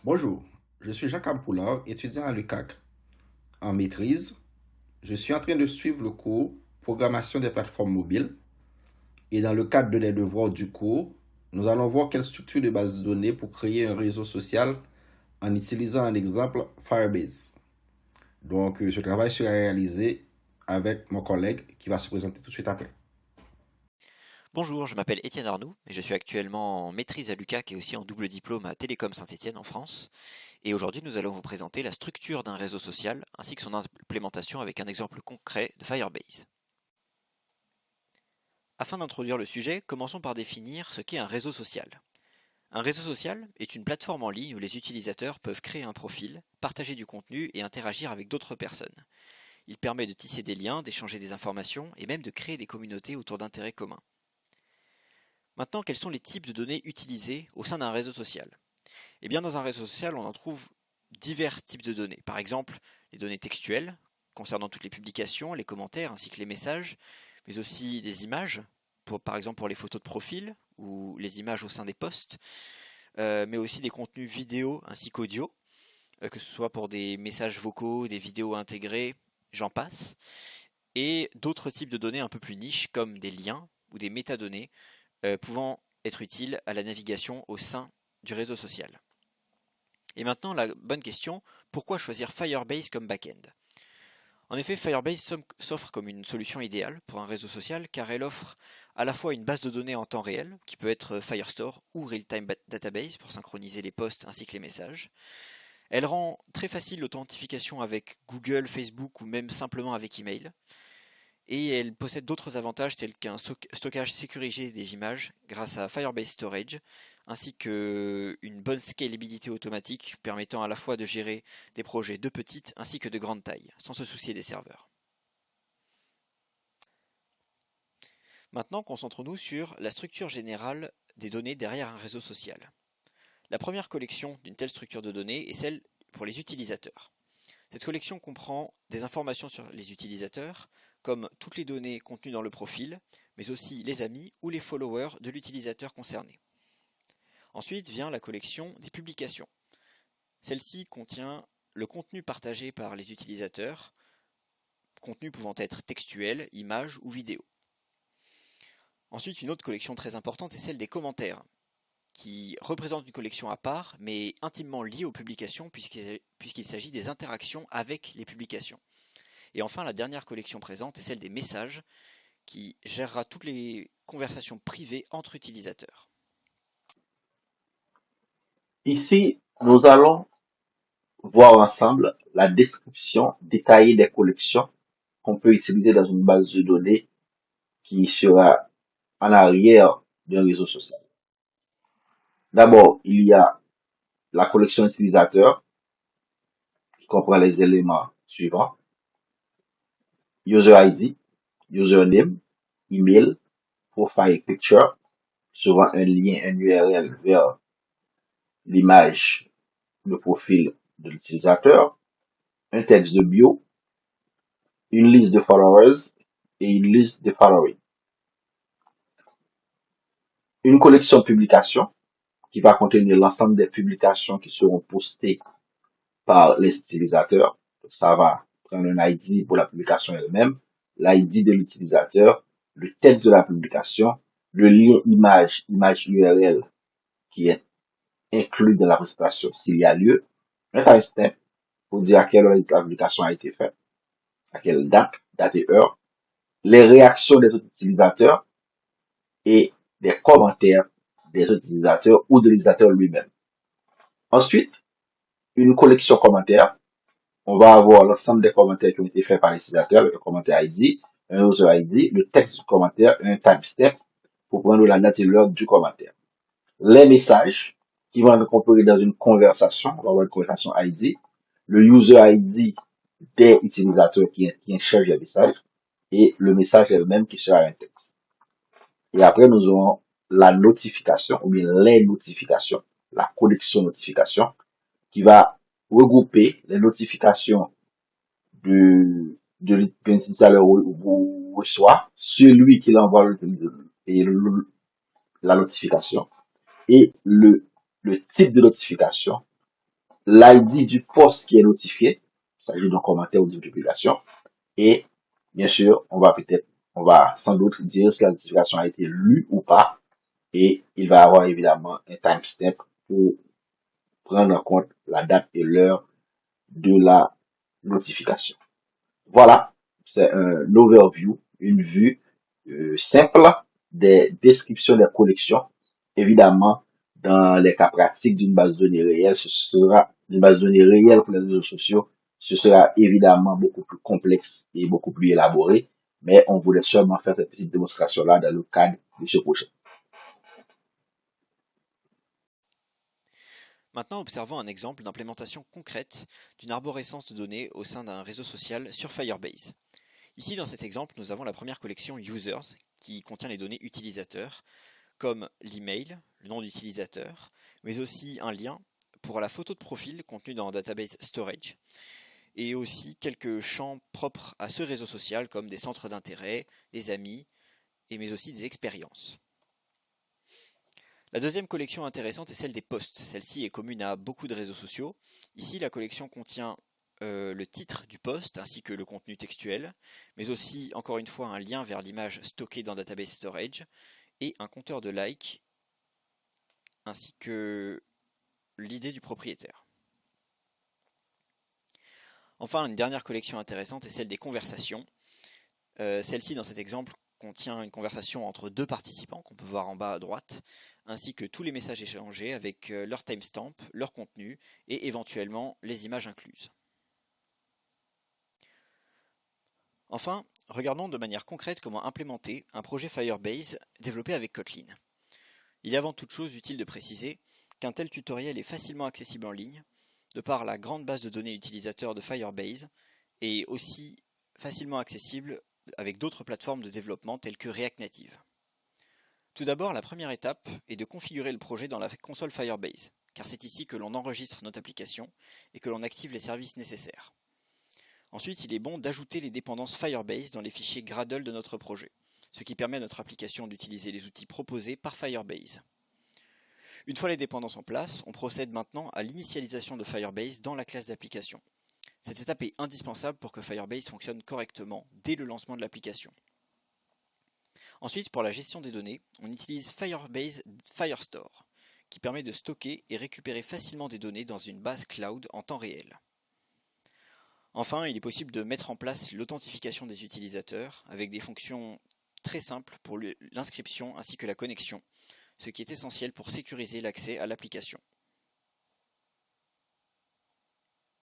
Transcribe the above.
Bonjour, je suis Jacques Ampoulard, étudiant à l'UCAC. En maîtrise, je suis en train de suivre le cours Programmation des plateformes mobiles et dans le cadre des devoirs du cours, nous allons voir quelle structure de base de données pour créer un réseau social en utilisant un exemple Firebase. Donc, ce travail sera réalisé avec mon collègue qui va se présenter tout de suite après. Bonjour, je m'appelle Étienne Arnoux et je suis actuellement en maîtrise à l'UCAC et aussi en double diplôme à Télécom Saint-Étienne en France. Et aujourd'hui, nous allons vous présenter la structure d'un réseau social ainsi que son implémentation avec un exemple concret de Firebase. Afin d'introduire le sujet, commençons par définir ce qu'est un réseau social. Un réseau social est une plateforme en ligne où les utilisateurs peuvent créer un profil, partager du contenu et interagir avec d'autres personnes. Il permet de tisser des liens, d'échanger des informations et même de créer des communautés autour d'intérêts communs. Maintenant, quels sont les types de données utilisées au sein d'un réseau social? Eh bien, dans un réseau social, on en trouve divers types de données. Par exemple, les données textuelles, concernant toutes les publications, les commentaires ainsi que les messages, mais aussi des images, par exemple pour les photos de profil ou les images au sein des posts, mais aussi des contenus vidéo ainsi qu'audio, que ce soit pour des messages vocaux, des vidéos intégrées, j'en passe, et d'autres types de données un peu plus niches comme des liens ou des métadonnées pouvant être utiles à la navigation au sein du réseau social. Et maintenant, la bonne question, pourquoi choisir Firebase comme backend? En effet, Firebase s'offre comme une solution idéale pour un réseau social car elle offre à la fois une base de données en temps réel, qui peut être Firestore ou Realtime Database pour synchroniser les posts ainsi que les messages. Elle rend très facile l'authentification avec Google, Facebook ou même simplement avec email. Et elle possède d'autres avantages tels qu'un stockage sécurisé des images grâce à Firebase Storage, ainsi qu'une bonne scalabilité automatique permettant à la fois de gérer des projets de petite ainsi que de grande taille, sans se soucier des serveurs. Maintenant, concentrons-nous sur la structure générale des données derrière un réseau social. La première collection d'une telle structure de données est celle pour les utilisateurs. Cette collection comprend des informations sur les utilisateurs, comme toutes les données contenues dans le profil, mais aussi les amis ou les followers de l'utilisateur concerné. Ensuite vient la collection des publications. Celle-ci contient le contenu partagé par les utilisateurs, contenu pouvant être textuel, images ou vidéo. Ensuite, une autre collection très importante est celle des commentaires, qui représente une collection à part, mais intimement liée aux publications puisqu'il s'agit des interactions avec les publications. Et enfin, la dernière collection présente est celle des messages, qui gérera toutes les conversations privées entre utilisateurs. Ici, nous allons voir ensemble la description détaillée des collections qu'on peut utiliser dans une base de données qui sera en arrière d'un réseau social. D'abord, il y a la collection utilisateur qui comprend les éléments suivants: user ID, username, email, profile picture, souvent un lien, un URL vers l'image, le profil de l'utilisateur, un texte de bio, une liste de followers et une liste de following. Une collection publication qui va contenir l'ensemble des publications qui seront postées par les utilisateurs. Ça va prendre un ID pour la publication elle-même, l'ID de l'utilisateur, le texte de la publication, le lien image URL qui est inclus dans la présentation s'il y a lieu, un timestamp pour dire à quelle heure la publication a été faite, à quelle date et heure, les réactions des autres utilisateurs et des commentaires des utilisateurs ou de l'utilisateur lui-même. Ensuite, une collection commentaires. On va avoir l'ensemble des commentaires qui ont été faits par l'utilisateur, le commentaire ID, un user ID, le texte du commentaire, un timestamp pour prendre la date et l'heure du commentaire. Les messages qui vont être incorporés dans une conversation, on va avoir une conversation ID, le user ID des utilisateurs qui échangent les messages et le message elle-même qui sera un texte. Et après, nous aurons la notification ou bien les notifications, la collection notification qui va regrouper les notifications de l'utilisateur reçoit, celui qui l'envoie et la notification et le type de notification l'ID du post qui est notifié, il s'agit d'un commentaire ou d'une publication, et bien sûr, on va sans doute dire si la notification a été lue ou pas, et il va y avoir évidemment un timestamp pour prendre en compte la date et l'heure de la notification. Voilà, c'est un overview, une vue simple des descriptions des collections. Évidemment, dans les cas pratiques d'une base de données réelle, ce sera une base de données réelle pour les réseaux sociaux. Ce sera évidemment beaucoup plus complexe et beaucoup plus élaboré, mais on voulait seulement faire cette petite démonstration-là dans le cadre de ce projet. Maintenant, observons un exemple d'implémentation concrète d'une arborescence de données au sein d'un réseau social sur Firebase. Ici, dans cet exemple, nous avons la première collection Users, qui contient les données utilisateurs, comme l'email, le nom d'utilisateur, mais aussi un lien pour la photo de profil contenue dans Database Storage, et aussi quelques champs propres à ce réseau social, comme des centres d'intérêt, des amis, mais aussi des expériences. La deuxième collection intéressante est celle des posts. Celle-ci est commune à beaucoup de réseaux sociaux. Ici, la collection contient le titre du post ainsi que le contenu textuel, mais aussi, encore une fois, un lien vers l'image stockée dans Database Storage et un compteur de likes ainsi que l'idée du propriétaire. Enfin, une dernière collection intéressante est celle des conversations. Celle-ci, dans cet exemple, contient une conversation entre deux participants qu'on peut voir en bas à droite, ainsi que tous les messages échangés avec leur timestamp, leur contenu et éventuellement les images incluses. Enfin, regardons de manière concrète comment implémenter un projet Firebase développé avec Kotlin. Il est avant toute chose utile de préciser qu'un tel tutoriel est facilement accessible en ligne, de par la grande base de données utilisateurs de Firebase, et aussi facilement accessible avec d'autres plateformes de développement telles que React Native. Tout d'abord, la première étape est de configurer le projet dans la console Firebase, car c'est ici que l'on enregistre notre application et que l'on active les services nécessaires. Ensuite, il est bon d'ajouter les dépendances Firebase dans les fichiers Gradle de notre projet, ce qui permet à notre application d'utiliser les outils proposés par Firebase. Une fois les dépendances en place, on procède maintenant à l'initialisation de Firebase dans la classe d'application. Cette étape est indispensable pour que Firebase fonctionne correctement dès le lancement de l'application. Ensuite, pour la gestion des données, on utilise Firebase Firestore, qui permet de stocker et récupérer facilement des données dans une base cloud en temps réel. Enfin, il est possible de mettre en place l'authentification des utilisateurs avec des fonctions très simples pour l'inscription ainsi que la connexion, ce qui est essentiel pour sécuriser l'accès à l'application.